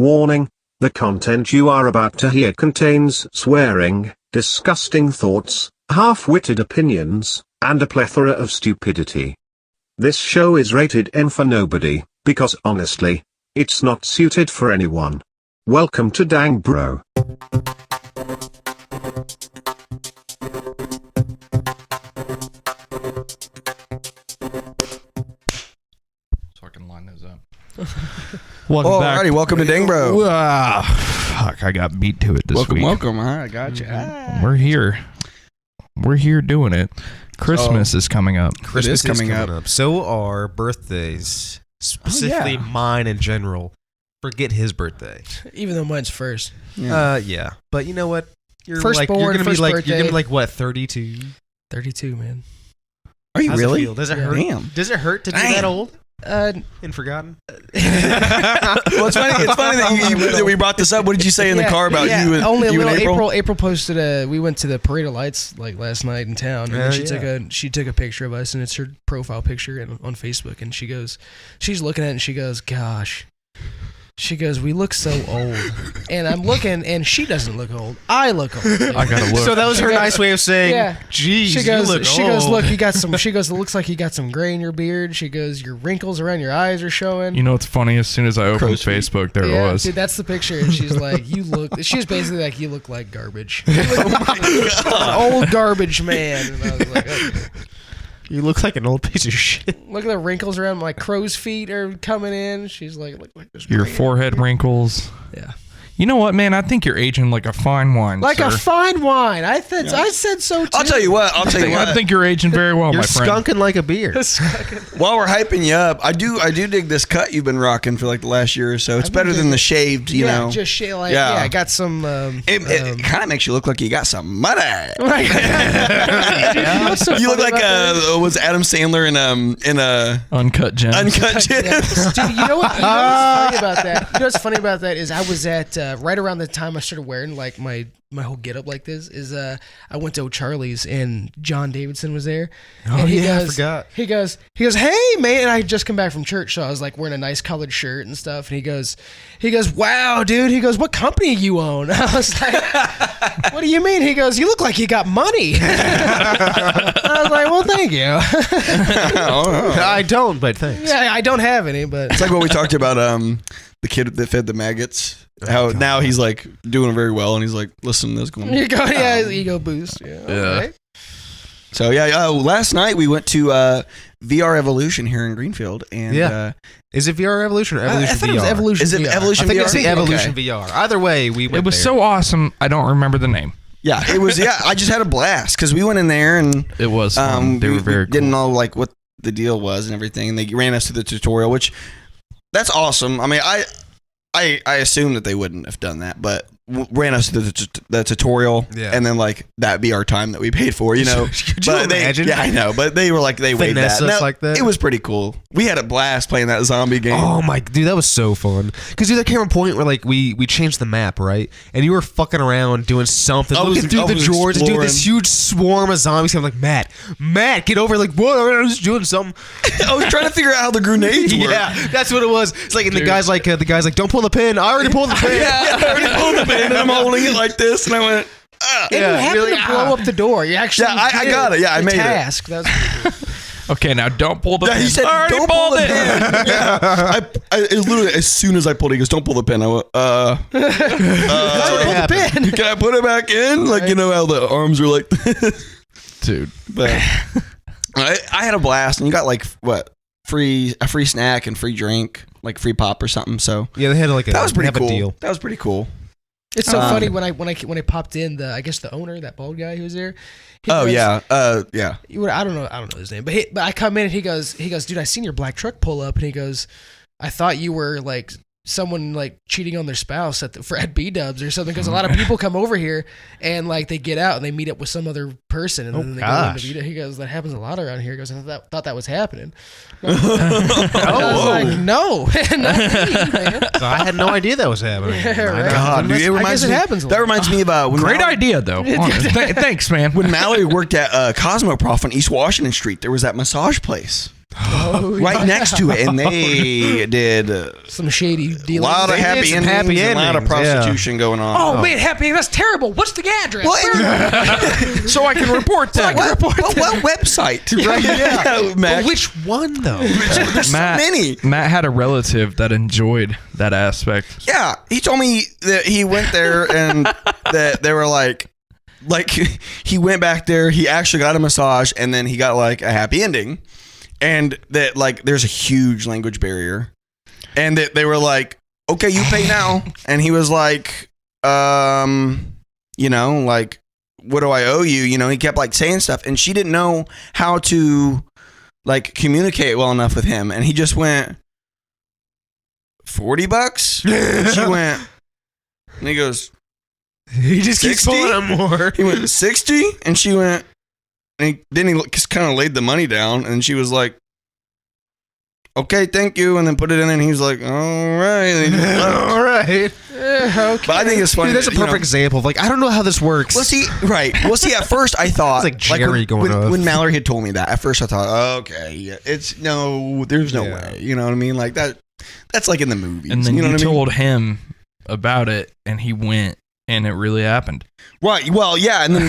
Warning: the content you are about to hear contains swearing, disgusting thoughts, half-witted opinions, and a plethora of stupidity. This show is rated M for nobody, because honestly, it's not suited for anyone. Welcome to Dang Bro. So I can line those up. Alrighty, welcome to Dang Bro. Fuck, I got beat to it this week. Welcome. All right, gotcha. We're here. We're here doing it. Christmas is coming up. Christmas is coming up. So are birthdays. Specifically mine in general. Forget his birthday. Even though mine's first. Yeah. But you know what? You're Firstborn, you're gonna be first like birthday. you're gonna be like what, 32? 32, man. Are you How's really? it feel? Does it hurt? Damn. Does it hurt to be Damn. that old Uh, and forgotten? Well, it's funny. It's funny that we brought this up. What did you say in the car about you and only a you and little. April? April posted we went to the Parade of Lights like last night in town, and then she took a picture of us, and it's her profile picture on Facebook, and she's looking at it, and she goes, "Gosh." She goes, "We look so old," and I'm looking, and she doesn't look old. I look old. I gotta look. So that was her nice way of saying, Yeah. geez, She goes, you look old. look, you got some. She goes, it looks like you got some gray in your beard. She goes, your wrinkles around your eyes are showing. You know what's funny? As soon as I opened Crow's feet. Facebook, there it Yeah, was. dude, that's the picture. And she's like, you look. She's basically like, you look like garbage. An old garbage man. And I was like, okay. You look like an old piece of shit. Look at the wrinkles around my crow's feet are coming in. She's like, look like this. Your gray. forehead wrinkles. Yeah. You know what, man? I think you're aging like a fine wine, Like sir. a fine wine. I said so too. I'll tell you what. I think you're aging very well, You're my friend. skunking like a beer. While we're hyping you up, I do dig this cut you've been rocking for like the last year or so. It's I've been better than digging the it. shaved, you know. Just shit like Yeah. I got some. It kind of makes you look like you got some money. Right. You look like was Adam Sandler in Uncut gems. Uncut Gems. Dude, you know what's funny about that? You know what's funny about that is I was at right around the time I started wearing like my whole getup like this is I went to O'Charlie's and John Davidson was there. Oh, and yeah, I forgot. He goes, hey man, and I had just come back from church, so I was like wearing a nice colored shirt and stuff. And he goes, wow, dude. He goes, what company you own? I was like, what do you mean? He goes, you look like you got money. I was like, well, thank you. I don't, but thanks. Yeah, I don't have any, but It's like what we talked about. The kid that fed the maggots. How now he's like doing very well, and he's like, listen to this going. you go, yeah, ego boost. Yeah. Right. So last night we went to VR Evolution here in Greenfield, and Yeah. Is it VR Evolution or Evolution I thought VR? it was Evolution. is it VR. Evolution I think VR? it's the Evolution Okay. VR. Either way, we went It was there. so awesome. I don't remember the name. Yeah, it was. Yeah, I just had a blast because we went in there and It was fun. They we, were very we didn't cool. know like what the deal was and everything. And they ran us through the tutorial, which that's awesome. I mean, I assumed that they wouldn't have done that, but ran us through the tutorial, Yeah. and then like that'd be our time that we paid for, you know. Could you But imagine? Yeah, I know, but they were like they waived Finesse that. us No, like that? It was pretty cool. We had a blast playing that zombie game. Oh my dude, that was so fun. Because there came a point where like we changed the map, right? And you were fucking around doing something, I was- looking through I the was drawers and doing exploring. this huge swarm of zombies. I'm like, Matt, get over. Like, what? I was doing something. I was trying to figure out how the grenades work. Yeah, that's what it was. It's like, and the guy's like, don't pull the pin. I already pulled the pin. Yeah, I already pulled the pin, and I'm holding it like this, and I went. And you Yeah, happened really, to blow up the door. You actually Yeah, I did got it. Yeah, I the made it. task. That was Okay, now don't pull the Yeah, pin. he said, I already "Don't pull pulled the it. pin." Yeah, I literally as soon as I pulled it, he goes, "Don't pull the pin." I went, pull the pin. Can I put it back in? Like you know how the arms are like this. Dude. But I had a blast, and you got like what a free snack and free drink, like free pop or something. So Yeah, they had like a that was pretty have cool. a deal. That was pretty cool. It's so funny when I popped in I guess the owner, that bald guy who was there. he Oh goes- yeah, I don't know his name, but I come in and he goes, dude, I seen your black truck pull up, and he goes, I thought you were like someone like cheating on their spouse at B-dubs or something, because a lot of people come over here and like they get out and they meet up with some other person and then they go into B-dub. He goes, that happens a lot around here. He goes, I thought that was happening. I was like, no, not me, man. So I had no idea that was happening. Yeah, right. God, dude, it I reminds guess it me. happens a That lot. reminds me about when Great Mallory, idea, though. Honest. Thanks, man. when Mallory worked at Cosmoprof on East Washington Street. There was that massage place. right next to it, and they did Some shady a deal. lot of They did happy some endings, happy and a lot of endings, yeah. prostitution going on. Oh, man, happy. That's terrible. What's the address? So I can report that. What website? Right, yeah. Mac. But which one though? There's so many. Matt had a relative that enjoyed that aspect. Yeah, he told me that he went there and that they were like he went back there. He actually got a massage, and then he got like a happy ending, and that like there's a huge language barrier, and that they were like, okay, you pay now, and he was like, you know, like, what do I owe you? You know, he kept like saying stuff, and she didn't know how to like communicate well enough with him, and he just went $40. And she went, and he goes, He just keeps 60? pulling him more. he went 60, and she went, and then he just kind of laid the money down, and she was like, okay, thank you, and then put it in there, and he was like, all right. And he just left. All right. Okay. But I think it's funny. Dude, that's a that, you perfect know, example of like I don't know how this works. Well, see, right. Well, see, at first I thought, It's like Jerry going off. when Mallory had told me that, at first I thought, okay, yeah, there's no way. You know what I mean? Like that's like in the movies. And then you know you what I mean? told him about it, and he went, and it really happened. Right. Well, yeah, and then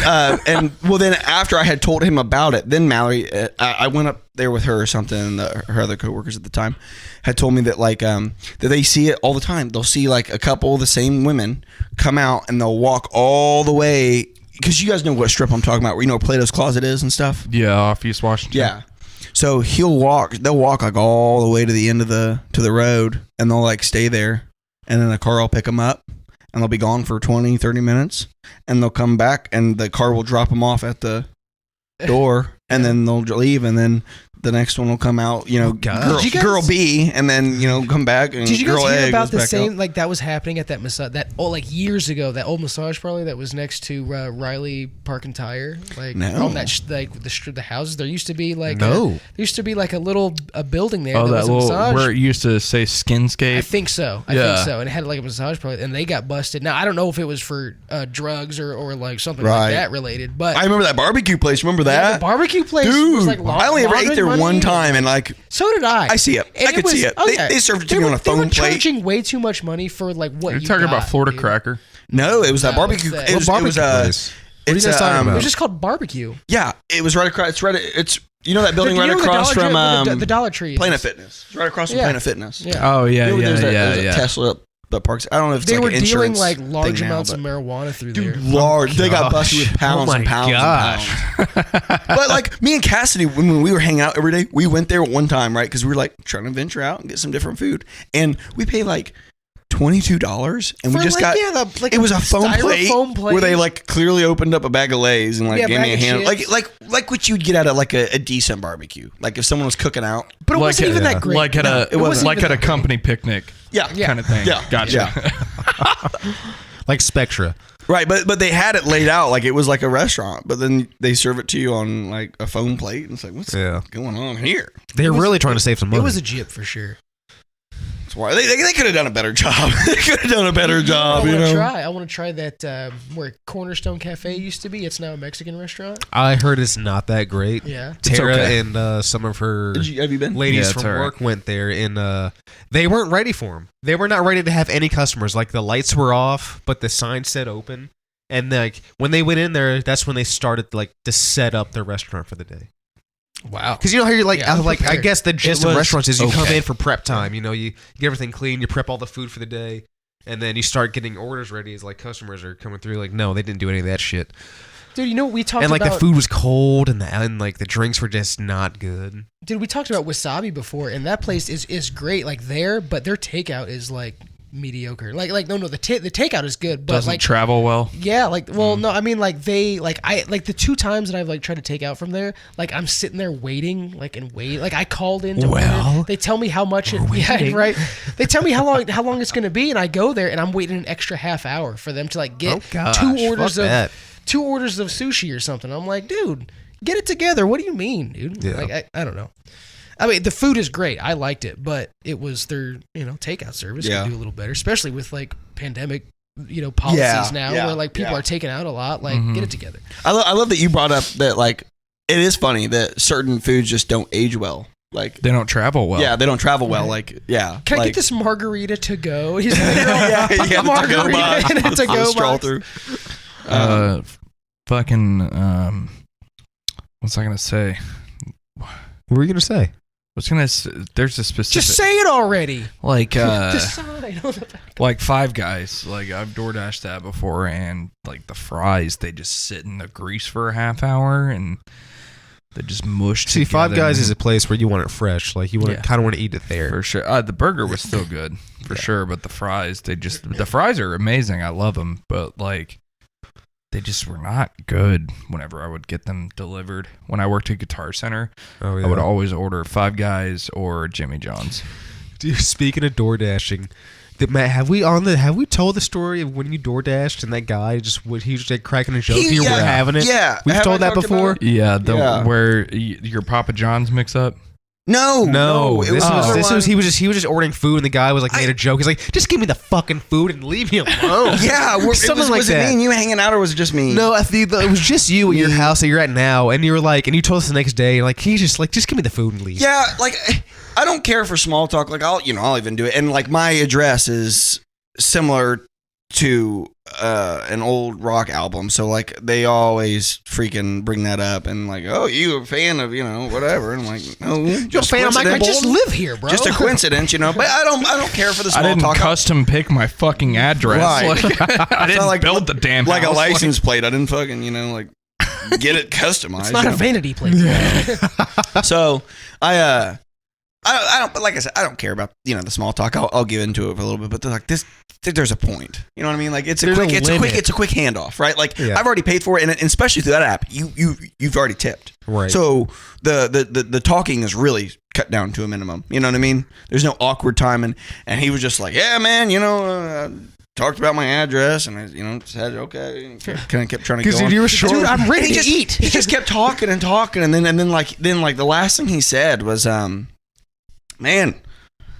then after I had told him about it, then Mallory, I went up there with her or something, and her other coworkers at the time had told me that like that they see it all the time. They'll see like a couple of the same women come out, and they'll walk all the way, because you guys know what strip I'm talking about, where you know where Plato's Closet is and stuff. Yeah, off East Washington. Yeah. So they'll walk like all the way to the end of the road, and they'll like stay there, and then a car will pick them up, and they'll be gone for 20, 30 minutes, and they'll come back, and the car will drop them off at the door, and then they'll leave, and then the next one will come out, you know, God. Did you guys- girl B, and then, you know, come back, and Did you guys girl hear A about goes the back same out. like that was happening at that massage like years ago, that old massage parlor that was next to Riley Park and Tire, like No. on that like the houses? There used to be like No. a little building there Oh, that that was a little massage. where it used to say Skinscape. I think so. Yeah. And it had like a massage parlor, and they got busted. Now I don't know if it was for drugs or like something Right. like that related, but I remember that barbecue place. Remember yeah, that? the barbecue place Dude, was like I only ever ate there one time, and like So did I. I see it. And I could see it. They served it to me on a They foam were plate. charging way too much money for like what You're you talking about got, Florida dude. Cracker. No, it was that No, barbecue. it's It was, What it was barbecue place? What are you it's guys talking It about? was just called barbecue. Yeah, it was right across. It's right. It's you know that building You right know the across Dollar from Tree- the Dollar Tree. Planet Fitness. It's right across from Yeah. Planet Fitness. Yeah. Oh yeah, You know, there's yeah, a Tesla that parks. I don't know if it's They like were an dealing insurance like large thing now, amounts but- of marijuana through there. Dude, large. They got busted with Oh pounds my and pounds gosh. and pounds. But like me and Cassidy, when we were hanging out every day, we went there one time, right? Because we were like trying to venture out and get some different food, and we paid like $22, and For, we just like, got. like it was a foam styrofoam plate where they like clearly opened up a bag of Lay's and like Yeah, gave me a bag of hand, chips. like what you'd get at like a decent barbecue, like if someone was cooking out. But it Like wasn't a- even that great. Like at it wasn't like even at a that company picnic Yeah, kind of thing. Yeah, Gotcha. yeah. Like Spectra. Right, but they had it laid out like it was like a restaurant, but then they serve it to you on like a foam plate, and it's like, what's Yeah. going on here? They're really trying to save some money. It was a jip for sure. That's why they could have done a better job. They could have done a better job, you know. I want to try that where Cornerstone Cafe used to be. It's now a Mexican restaurant. I heard it's not that great. Yeah. Tara okay. and some of her Have you been? ladies Yeah, it's from all right. work went there, and they weren't ready for them. They were not ready to have any customers. Like the lights were off, but the sign said open. And like when they went in there, that's when they started like to set up their restaurant for the day. Wow. Because you know how you're like, Yeah, I'm I prepared. guess the gist It of was restaurants is you come okay. in for prep time. You know, you get everything clean, you prep all the food for the day, and then you start getting orders ready as like customers are coming through. Like, no, they didn't do any of that shit. Dude, you know what we talked And like about? the food was cold, and like the drinks were just not good. Dude, we talked about Wasabi before, and that place is great, like there, but their takeout is like mediocre. Like no, the takeout is good, but Doesn't like travel well. yeah, like well, no, I mean like they like I like the 2 times that I've like tried to take out from there, like I'm sitting there waiting, like and wait, like I called in to Well, order. They tell me how much it, yeah, waiting. right. They tell me how long it's gonna be, and I go there and I'm waiting an extra half hour for them to like get Oh, gosh, 2 orders fuck of that. 2 orders of sushi or something. I'm like, dude, get it together. What do you mean, dude? Yeah. Like I don't know. I mean, the food is great. I liked it, but it was their, takeout service Yeah. could do a little better, especially with like pandemic, policies now yeah, where like people yeah. are taking out a lot. Like, Mhm. get it together. I love that you brought up that like it is funny that certain foods just don't age well. Like They don't travel well. yeah, they don't travel well. Like yeah, Can I like, get this margarita to go? He's like, yeah, put yeah, the margarita in a to go stroll box. through. Fucking what's I gonna say? What were you gonna say? There's a specific Just say it already. like Decide. like Five Guys. Like I've DoorDashed that before, and like the fries, they just sit in the grease for a half hour and they just mush. See, Five together. Guys is a place where you want it fresh. Like you want Yeah. kind of want to eat it there. For sure. The burger was still good, for sure, but the fries, the fries are amazing. I love them, but like they just were not good whenever I would get them delivered. When I worked at Guitar Center, Oh yeah. I would always order Five Guys or Jimmy John's. Dude, speaking of door dashing, Matt, have we told the story of when you door dashed and that guy he was like cracking a joke and you were having it? Yeah, We've have told I that talked about before. it? Yeah, Yeah. where your Papa John's mix up. No, No, it this another was one. he was just ordering food and the guy was like made a joke. He's like, just give me the fucking food and leave me alone. Yeah, Something like was that. it me and you hanging out, or was it just me? No, I think it was just you at your Me. house that you're at now, and you were like, and you told us the next day, like he just give me the food and leave. Yeah, like I don't care for small talk. Like I'll even do it. And like my address is similar to an old rock album, so like they always freaking bring that up and like, oh, you a fan of whatever? And I'm like, no, You're a fan. I'm like, I just live here, bro. Just a coincidence, But I don't care for the I small didn't talk. custom pick my fucking address. Right. Like, I didn't like- build the damn like a house. license plate. I didn't fucking like get it customized. It's not a vanity plate. So I don't. But like I said, I don't care about the small talk. I'll give into it for a little bit, but like this, there's a point. You know what I mean? Like it's a There's quick, a it's a quick, limit. it's a quick handoff, right? Like Yeah. I've already paid for it, and especially through that app, you've already tipped. Right. So the talking is really cut down to a minimum. You know what I mean? There's no awkward time, and he was just like, yeah, man, talked about my address, and I, said okay, kind of kept trying to go. Because you were short. Dude, I'm ready He to just, eat. He just kept talking and talking, and then the last thing he said was, man,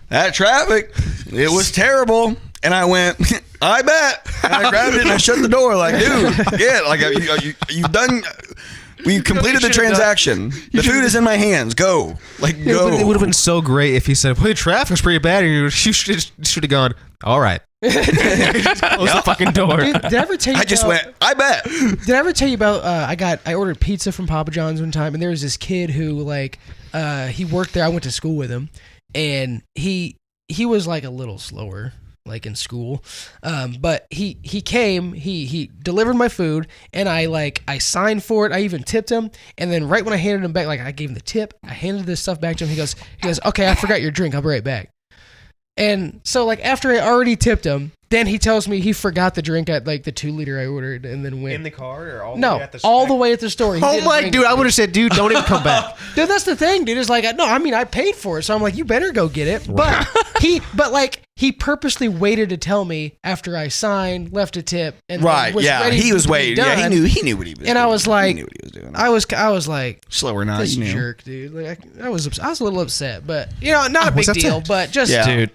that traffic, it was terrible. And I went, I bet. And I grabbed it and I shut the door. Like, dude, yeah, like you've done. We completed the transaction. The food is in my hands. Go, like go. It would have been so great if he said, "Well, the traffic's pretty bad," and you should have gone. All right. Close the fucking door. Dude, did I ever tell you? I just about- went, I bet. Did I ever tell you about? I ordered pizza from Papa John's one time, and there was this kid who he worked there. I went to school with him, and he was like a little slower, like in school, but he came, he delivered my food, and I signed for it. I even tipped him, and then right when I handed him back, like I gave him the tip, I handed this stuff back to him. He goes, okay, I forgot your drink. I'll be right back. And so after I already tipped him, then he tells me he forgot the drink at the 2-liter I ordered, and then went In the car or all all the way at the store. He Oh didn't my drink dude! it. I would have said, dude, don't even come back. Dude, that's the thing, dude. It's like, no, I mean, I paid for it, so I'm like, you better go get it. But he purposely waited to tell me after I signed, left a tip, and Right, was yeah, ready he was to be waiting. Yeah, done. he knew what he was doing. And I was like- he knew what he was doing. I was like, Slow or not, this you knew. jerk, dude. Like, I was a little upset, but not a big was deal. upset. But just Yeah. Dude,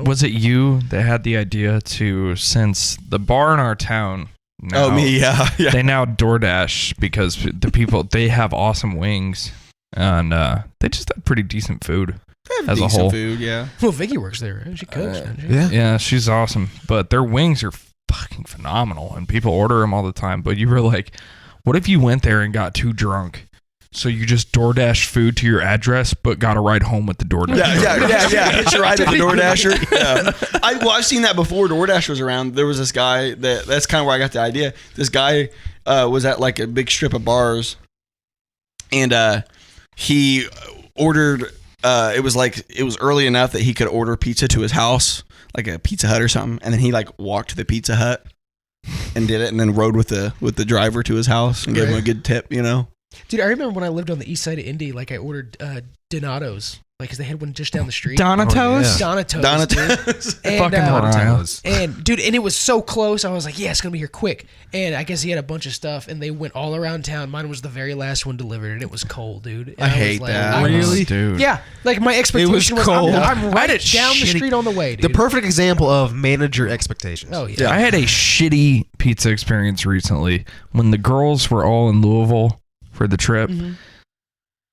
was it you that had the idea to, since the bar in our town now, Oh, me, yeah. they now DoorDash because the people, they have awesome wings and they just have pretty decent food as a Decent whole. food, yeah. Well, Vicky works there, right? She cooks. doesn't she? Yeah. Yeah, she's awesome, but their wings are fucking phenomenal and people order them all the time. But you were like, what if you went there and got too drunk? So you just DoorDash food to your address, but got a ride home with the DoorDash. Yeah. Hit your ride at the DoorDasher. Yeah. I've seen that before. DoorDash was around. There was this guy that's kind of where I got the idea. This guy was at like a big strip of bars, and he ordered. It was early enough that he could order pizza to his house, like a Pizza Hut or something, and then he walked to the Pizza Hut and did it, and then rode with the driver to his house and gave him a good tip. Dude, I remember when I lived on the east side of Indy, I ordered Donato's, because they had one just down the street. Donato's? Donato's. Donato's. Dude. And, Fucking Donato's. and dude, and it was so close. I was like, yeah, it's gonna be here quick. And I guess he had a bunch of stuff, and they went all around town. Mine was the very last one delivered, and it was cold, dude. And I hate was like, that. I was- Really? Dude. Yeah, my expectation was cold. I'm right I had down the shitty- street on the way, The dude. perfect example of manage your expectations. Oh yeah. I had a shitty pizza experience recently when the girls were all in Louisville for the trip. Mhm.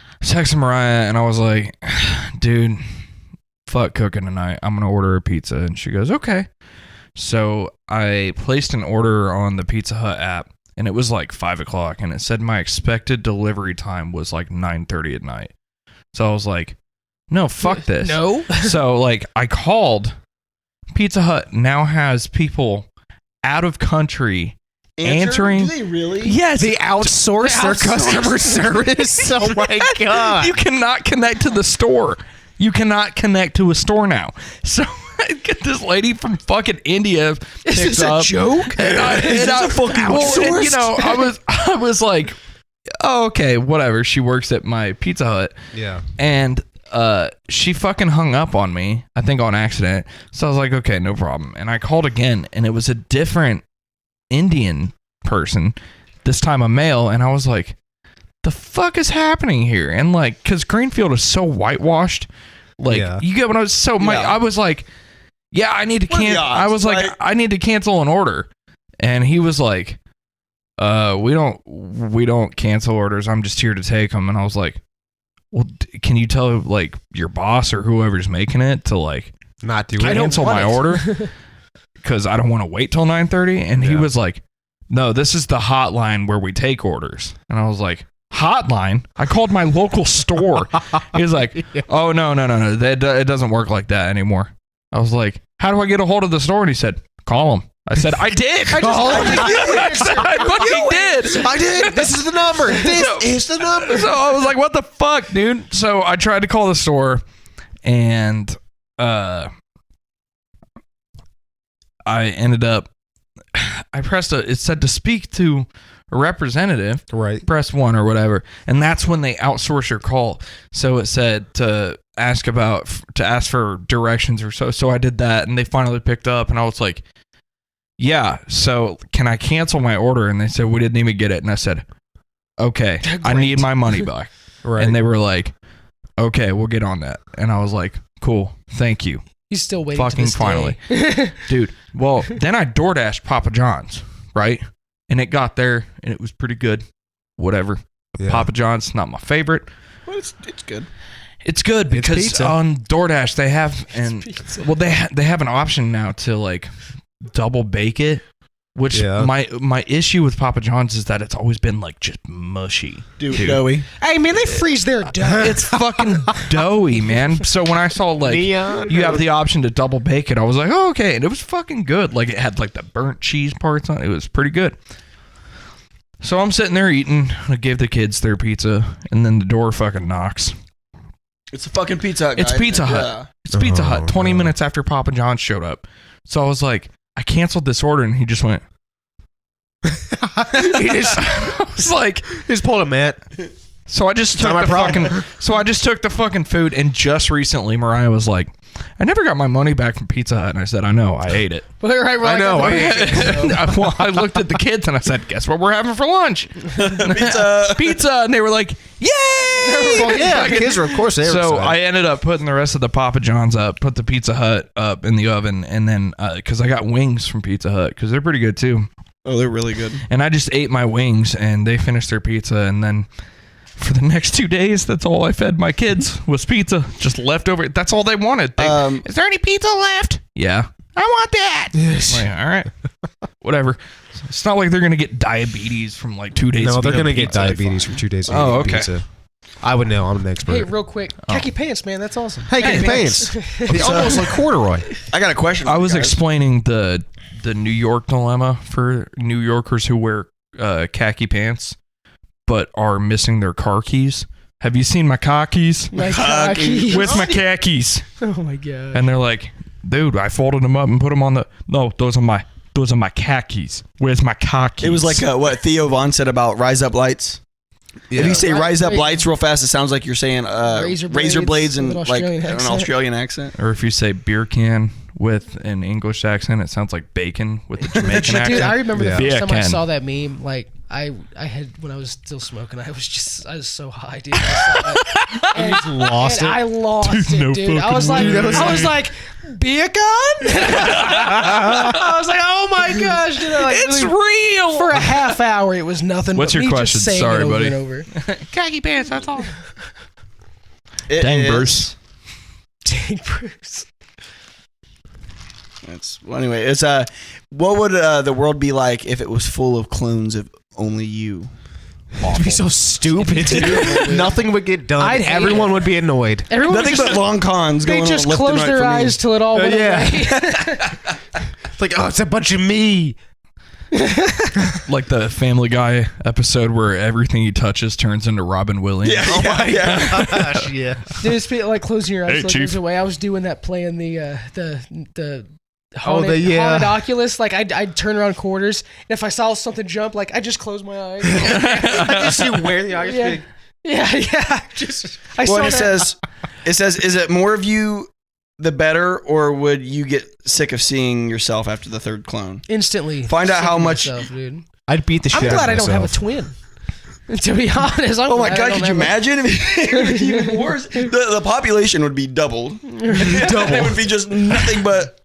I texted Mariah and I was like, dude, fuck cooking tonight. I'm going to order a pizza. And she goes, okay. So I placed an order on the Pizza Hut app, and it was like 5 o'clock, and it said my expected delivery time was like 9:30 at night. So I was like, no, fuck this. No. So like I called. Pizza Hut now has people out of country answering. Do they really? Yes. They outsource their customer service. Oh my god! You cannot connect to the store. You cannot connect to a store now. So I get this lady from fucking India Is picks this a up, joke? and I was like, oh, okay, whatever. She works at my Pizza Hut, Yeah. and she fucking hung up on me, I think on accident. So I was like, okay, no problem. And I called again, and it was a different Indian person, this time a male, and I was like, the fuck is happening here? And like, because Greenfield is so whitewashed, like you get what I was. So I was like, yeah, I need to cancel. I was like, I need to cancel an order, and he was like, we don't cancel orders. I'm just here to take them. And I was like, well, can you tell like your boss or whoever's making it to like Not do it. cancel my order? Because I don't want to wait till 9:30. And he was like, no, this is the hotline where we take orders. And I was like, hotline? I called my local store. He was like, oh, no. It doesn't work like that anymore. I was like, how do I get a hold of the store? And he said, call them. I said, I did. I fucking did. I did. This is the number. This is the number. So I was like, what the fuck, dude? So I tried to call the store, and I ended up, it said to speak to a representative, Right. press 1 or whatever, and that's when they outsource your call. So it said to ask for directions or so. So I did that, and they finally picked up, and I was like, yeah, so can I cancel my order? And they said, we didn't even get it. And I said, okay, I need my money back. Right. And they were like, okay, we'll get on that. And I was like, cool, thank you. He's still waiting. Fucking finally. Dude, well, then I DoorDashed Papa John's, right? And it got there, and it was pretty good. Whatever. Yeah. Papa John's, not my favorite. Well, it's good. It's good because pizza. on DoorDash they have they have an option now to like double bake it, which my issue with Papa John's is that it's always been like just mushy, Dude. Doughy. Hey man, they freeze their dough. It's fucking doughy, man. So when I saw like Neon. you have the option to double bake it, I was like, oh, okay, and it was fucking good. Like it had like the burnt cheese parts on it. It was pretty good. So I'm sitting there eating. I gave the kids their pizza, and then the door fucking knocks. It's a fucking Pizza Hut, It's guys. Pizza Hut. Yeah. It's Pizza Oh, Hut. 20 no. minutes after Papa John's showed up. So I was like, I canceled this order, and he just went. He just I was like, Just pulled a Matt. so I just took not my the problem. fucking. So I just took the fucking food, and just recently, Mariah was like, I never got my money back from Pizza Hut, and I said, I know, I ate it. I know, Well, I looked at the kids and I said, guess what we're having for lunch? Pizza. And they were like, yay! Well, yeah, the kids are, of course, they were So excited. I ended up putting the rest of the Papa John's up, put the Pizza Hut up in the oven, and then because I got wings from Pizza Hut because they're pretty good too. Oh, they're really good. And I just ate my wings, and they finished their pizza, and then for the next 2 days, that's all I fed my kids was pizza, just leftover. That's all they wanted. Is there any pizza left? Yeah, I want that. Like, all right, whatever. It's not like they're gonna get diabetes from like 2 days. No, of they're eating going to get pizza. diabetes from 2 days of Oh, eating okay. pizza. I would know. I'm an expert. Hey, real quick, khaki pants, man. That's awesome. Hey, khaki pants. They almost like corduroy. I got a question. I for was you guys. explaining the New York dilemma for New Yorkers who wear khaki pants but are missing their car keys. Have you seen my car keys? My khaki. With my khakis. Oh my god. And they're like, dude, I folded them up and put them on the. No, those are my khakis. Where's my car keys? It was like what Theo Vaughn said about Rise Up Lights. If you say Rise Up Right. Lights real fast, it sounds like you're saying razor blades and with like Australian an accent. Australian accent. Or if you say beer can with an English accent, it sounds like bacon with a Jamaican accent. Dude, I remember Yeah. the first Yeah, time I Ken. saw that meme. Like I had when I was still smoking. I was so high, dude. I saw that. And, just lost and it? I lost Dude, it, no dude. I was fucking like, way. I was like, beer gun. I was like, oh my gosh, dude. Like, It's really, real. for a half hour, it was nothing. What's but your me question? Just saying Sorry, it over buddy. and over. Khaki pants, that's all. It Dang, is- Bruce. Dang, Bruce. Well, anyway, it's what would the world be like if it was full of clones of only you? It'd be so stupid. Nothing would get done. I'd hate Everyone would be annoyed. Everyone Nothing just, but long cons they going just on left and close right their for me. eyes till it all went yeah. away. It's like, oh, it's a bunch of me. Like the Family Guy episode where everything he touches turns into Robin Williams. Yeah. Gosh, yeah. Dude, it's like closing your eyes Hey, till it Chief. goes away. I was doing that playing the Oh, haunted, yeah. haunted Oculus. Like I'd turn around quarters, and if I saw something jump, like I just close my eyes. I just see where the eyes Yeah. Yeah. Just I Well, saw it that. says, is it more of you the better, or would you get sick of seeing yourself after the third clone? Instantly. Find out sick how of much- myself, dude. I'd beat the shit I'm out of glad I don't have a myself. twin. To be honest, I'm Oh my glad I god, don't could you have a- imagine? It would be even worse. The population would be doubled. It would be just nothing but.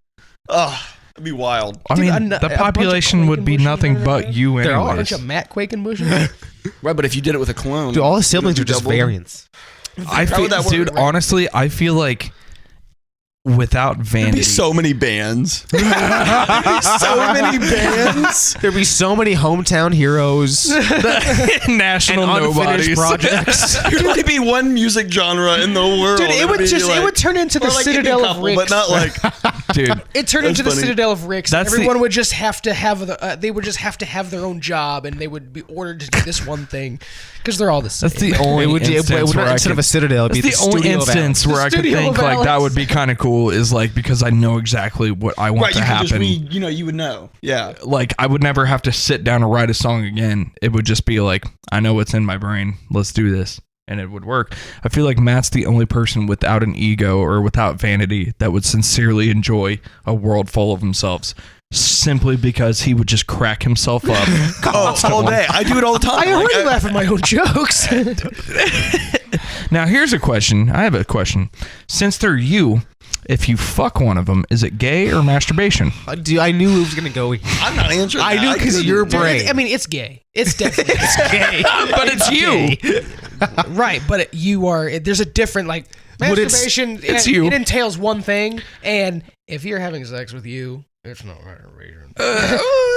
It'd be wild. I Dude, mean, a bunch the of population would be Quaken nothing bushes but running you There are. A bunch anyways. of Matt Quaken bushes. Right, but if you did it with a clone, Dude, all the siblings it are would be just doubled. variants. I How feel, would that work? dude, honestly, I feel like without There'd vanity, be so many bands. so many bands. There'd be so many hometown heroes national and unfinished nobodies. projects. There'd only be one music genre in the world. Dude, it would be just like- it would turn into the or like maybe a Citadel of couple, Ricks. but not like. Dude, It turned That's into the funny. Citadel of Ricks. That's Everyone would just have to have they would just have to have their own job, and they would be ordered to do this one thing because they're all the same. that's the only instance where I instead could, of a citadel, it'd be that's the the only studio of instance Alex. where I could Studio think of like that Alex. would be kind of cool is like because I know exactly what I want Right, to you could just happen. read. You would know. Yeah. Like I would never have to sit down and write a song again. It would just be like, I know what's in my brain. Let's do this. And it would work. I feel like Matt's the only person without an ego or without vanity that would sincerely enjoy a world full of themselves. Simply because he would just crack himself up. All day. I do it all the time. I Like, already laugh at my own jokes. Now here's a question. I have a question. Since they're you, if you fuck one of them, is it gay or masturbation? Dude, I knew it was gonna go. I'm not answering. I that. knew because couldn't. your Dude, brain. I mean, it's gay. It's definitely gay, But it's you. right, but you are. There's a different like But it's- masturbation. it's it, you. It entails one thing, and if you're having sex with you, it's not masturbation.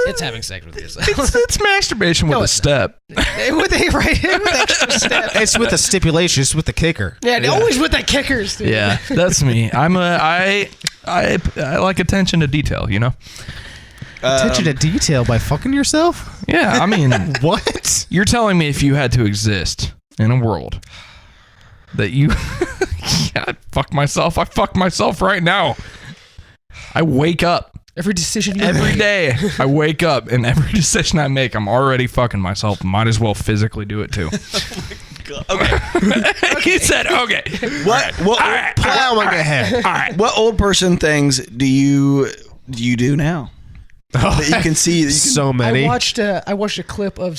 It's having sex with yourself. It's masturbation with No, a it's step. with extra steps. It's with a stipulation. It's with the kicker. Yeah, always with the kickers, dude. Yeah, that's me. I like attention to detail, you know? Attention to detail by fucking yourself. Yeah, I mean, What? you're telling me if you had to exist in a world that you yeah, I'd fuck myself. I fuck myself right now. I wake up Every decision you every make. day. I wake up and every decision I make, I'm already fucking myself. Might as well physically do it too. Okay. He said, okay. What? Plow my head. All right. What old person things do you do now that you can see? That you can, So many. I watched a clip of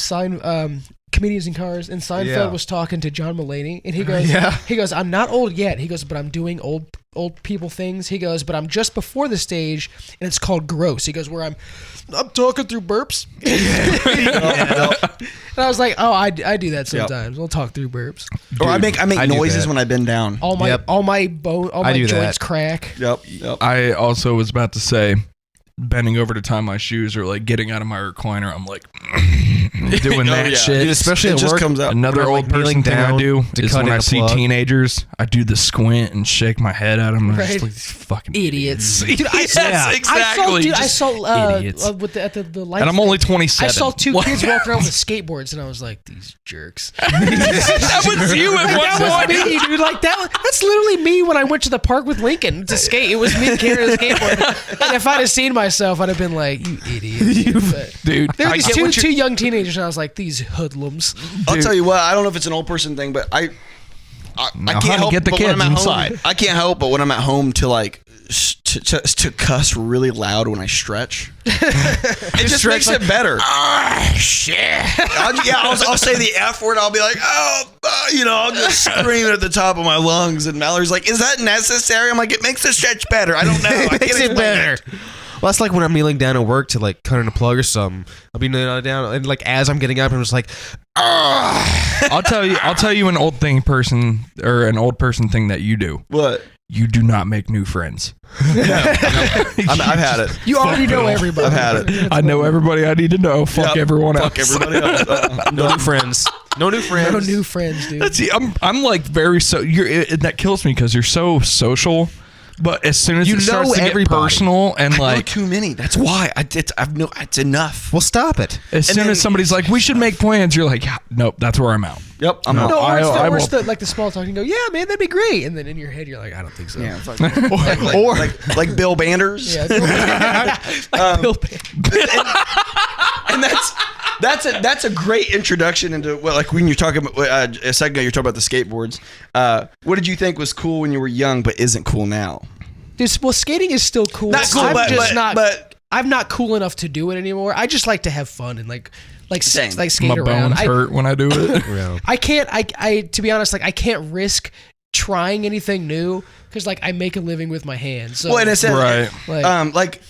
Comedians in Cars, and Seinfeld Yeah. was talking to John Mulaney, and he goes, Yeah. I'm not old yet. He goes, but I'm doing old people things. He goes, but I'm just before the stage, and it's called gross. He goes, where I'm talking through burps. And I was like, oh, I do that sometimes. I'll talk through burps. or I make I do noises that. when I bend down. All my Yep. all my I do joints that. crack. Yep. I also was about to say, bending over to tie my shoes or like getting out of my recliner, I'm like doing that yeah. shit. Dude, especially It at just work. comes out. Another When I'm, old like, kneeling person thing I down do to is cut when in I the see plug. teenagers, I do the squint and shake my head at them. And Right. just like, these fucking Idiots. idiots. Dude, I Yes, saw, exactly. I Just saw idiots. with the light. And I'm only 27. I saw two What? kids walking around with skateboards, and I was like, "These jerks." That was you at That one was point. me, dude. Like that's literally me when I went to the park with Lincoln to skate. It was me carrying a skateboard. And if I'd have seen myself, I'd have been like, "You idiot." But Dude, there were I these get what two you're- young teenagers, and I was like, "These hoodlums." I'll tell you what. I don't know if it's an old person thing, but I Now, can't honey, help get the but when kids I'm at inside. Home, I can't help but when I'm at home to like to cuss really loud when I stretch. It just makes it better. shit. I'll say the F word. I'll be like, I'll just scream at the top of my lungs. And Mallory's like, is that necessary? I'm like, it makes the stretch better. I don't know. I It can't makes it explain better. it. Well, that's like when I'm kneeling down at work to like cut in a plug or something. I'll be kneeling down, and like as I'm getting up, I'm just like, I'll tell you an old person thing that you do. What? you do not make new friends. I've had it. You already know everybody. I've had it. I know everybody I need to know. Fuck Yep. everyone else. Fuck everybody else. No new friends. No new friends. No new friends, dude. See, I'm like very that kills me because you're so social, but as soon as You it starts know to get everybody. personal and I know like too many. That's why it's enough. Well, stop it. as and soon then- as somebody's like we should make plans, you're like nope, that's where I'm out. Yep. I'm No. out. No, or it's I the worst, will- like the small talk. You go, yeah, man, that'd be great, and then in your head, you're like, I don't think so. Yeah, it's like Bill Banders. Yeah, Bill Pan- And that's a great introduction into what, like when you're talking about a second ago, you're talking about the skateboards. What did you think was cool when you were young, but isn't cool now? Dude, well, skating is still cool. Not cool, I'm but- just but- not. but- I'm not cool enough to do it anymore. I just like to have fun and like Same. skate My around. bones hurt when I do it. Yeah. I can't. I to be honest, like I can't risk trying anything new because like I make a living with my hands. So Well, and it's Right. like,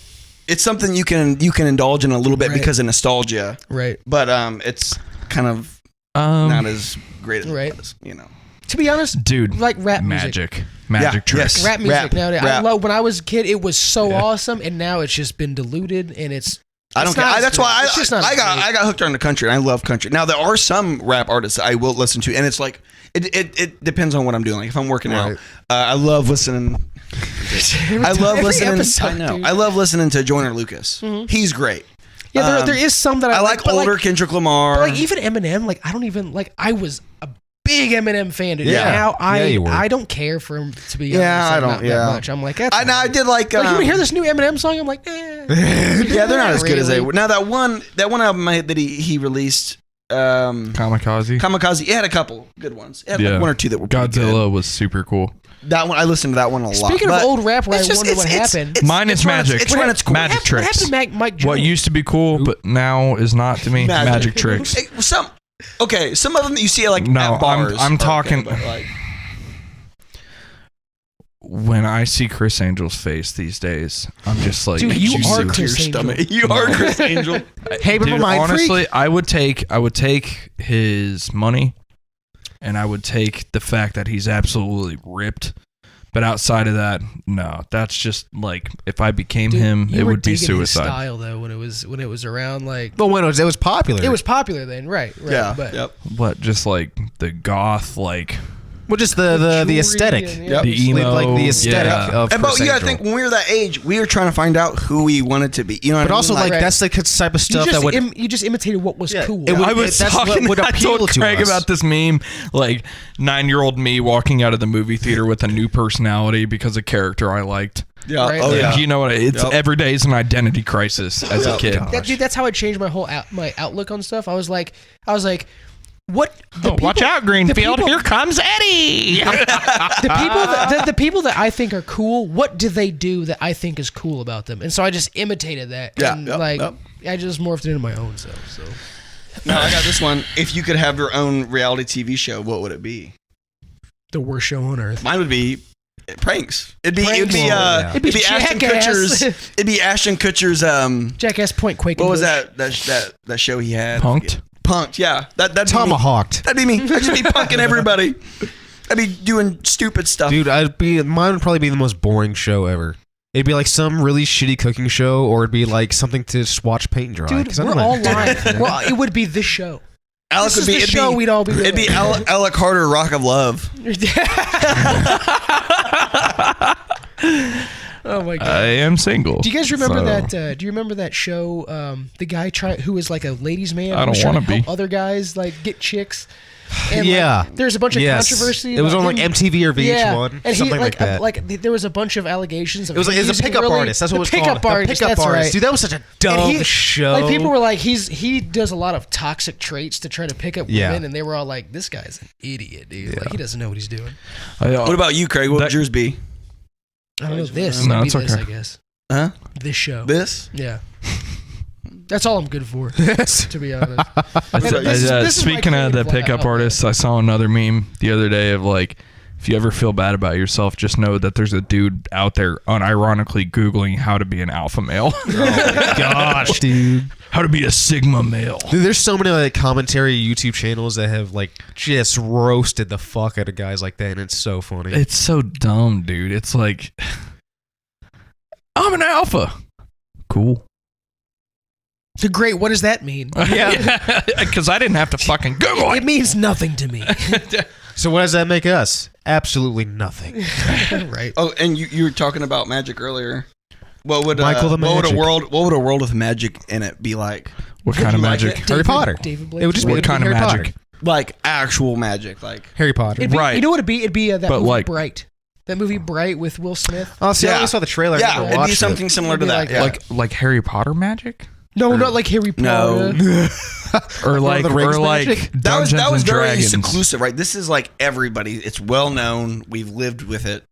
it's something you can indulge in a little bit Right. because of nostalgia, right. but it's kind of not as great as Right. it was, you know. To be honest, Dude, like rap music. magic Yeah, tricks. yes. Rap music Rap, nowadays. I rap. love when I was a kid. It was so awesome, and now it's just been diluted, and it's. I don't it's care. not as That's good. why It's just not I as got great. hooked on the country, and I love country. Now there are some rap artists I will listen to, and it's like it depends on what I'm doing. Like if I'm working out, Right. I love listening. I love Every listening. episode, I know. dude. I love listening to Joyner Lucas. He's great. Yeah, there is some that I like but older Kendrick Lamar. But like even Eminem, like I don't even like. I was a big Eminem fan, dude. Yeah. Now Yeah, you were. I don't care for him to be. Yeah, honest, I don't- not that yeah. much. I'm like, that's I know. I did like. Like you hear this new Eminem song, I'm like, eh. Yeah, they're not as good as they really. were. Now that one album that he released, Kamikaze. Kamikaze, it had a couple good ones. It had like Yeah. one or two that were pretty good. Godzilla was super cool. That one, I listened to that one a lot. Speaking of But old rap, where I it's just- wonder what it's- happened. it's- Mine it's is run its- magic. It's run its course. Magic What happened tricks. to Mike What Jones? used to be cool, but now is not to me. Magic tricks. Hey, some of them that you see like No, at bars. I'm are talking- okay, but, like, When I see Chris Angel's face these days, I'm just like, Dude, you Jesus. are your Chris Angel. stomach. You are Chris Angel. Hey, remember Dude, Mind honestly, Freak? I would take his money, and I would take the fact that he's absolutely ripped. But outside of that, no. That's just like if I became Dude, him, you it were would be digging his suicide. style though when it was around like But when it was popular. it was popular then, right? Yeah. But Yep. What, just like the goth, like well, just the jewelry aesthetic. and, Yep. the emo, Like the aesthetic yeah. of And but Chris you gotta Angel. think when we were that age, we were trying to find out who we wanted to be. You know what But I mean? also, like, Right. that's the type of stuff that would. you just imitated what was cool. it would- I was that's what talking. would I appeal told to Craig us. about this meme, like 9-year-old me walking out of the movie theater with a new personality because a character I liked. yeah. Right. Oh Like, yeah. you know what? It's Yep. every day is an identity crisis as a Yep. kid. Dude, that's how I changed my whole my outlook on stuff. I was like, what? Watch out, Greenfield! people- Here comes Eddie. the people that I think are cool, what do they do that I think is cool about them? And so I just imitated that. Yeah, And yep, like yep. I just morphed it into my own self. So No, I got this one. If you could have your own reality TV show, what would it be? the worst show on earth. Mine would be pranks. It'd be Pranks? yeah. It'd be Ashton Jackass. Kutcher's. It'd be Ashton Kutcher's. Jackass Point Quake. What was that show he had? Punked. Punked. Yeah. That'd be me. Tomahawked. That'd be me. I'd just be punking everybody. I'd be doing stupid stuff. Dude, mine would probably be the most boring show ever. It'd be like some really shitty cooking show, or it'd be like something to just watch paint dry. Dude, 'cause I we're don't know. all lying. Well, it would be this show. Alec This would is be. the It'd show be. we'd all be doing. It'd be Alec Carter, Rock of Love. Oh my god. I am single. Do you guys remember so- that? Do you remember that show? The guy who was like a ladies' man. I who was don't trying to wanna help be. other guys like get chicks. And, Yeah. like, there's a bunch of Yes. controversy. It was about on like him. MTV or VH1, and something he, like that. there was a bunch of allegations. Of It was like him it was a using pickup really- artist. That's what it was the called. pickup artist. The pickup That's artist. right. Dude, that was such a And dumb show. Like people were like, he does a lot of toxic traits to try to pick up Yeah. women, and they were all like, this guy's an idiot, dude. Like he doesn't know what he's doing. What about you, Craig? What would That- yours be? I don't know this. No, It'd be it's this, okay. I guess. Huh? This show. This? Yeah. That's all I'm good for, to be honest. This is- this is my Speaking of the creative pickup outlet. artists, I saw another meme the other day of like If you ever feel bad about yourself, just know that there's a dude out there unironically Googling how to be an alpha male. Gosh, dude. How to be a sigma male. Dude, there's so many like commentary YouTube channels that have like just roasted the fuck out of guys like that, and it's so funny. It's so dumb, dude. It's like, I'm an alpha. Cool. Great. What does that mean? Yeah. Because I didn't have to fucking Google It it. means nothing to me. So what does that make us? Absolutely nothing. Right. Oh, and you were talking about magic earlier. What would Michael the what would Magic. what would a world with magic in it be like? What kind of you like magic? it? Harry Potter. David Blake. It would just be What kind of Harry Potter. magic? Like actual magic, like Harry Potter. It'd be, Right. You know what it'd be? It'd be that But movie like- Bright. That movie Bright with Will Smith. Oh, see, I Yeah. only saw the trailer. I yeah, never it'd be watched something it. similar to It'd be that. like- Yeah. Like Harry Potter magic? No, not like Harry No. Potter. Or like the Rings Dungeons that was and very Dragons. seclusive, right? This is like everybody. It's well known. We've lived with it.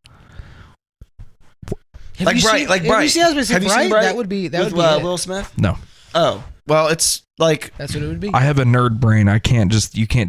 Have Like you Bright, seen, like have Bright. You seen, I was gonna say Have you seen Bright? Bright? That would be that with would be it. Will Smith. No. Oh, well, it's like That's what it would be. I have a nerd brain. You can't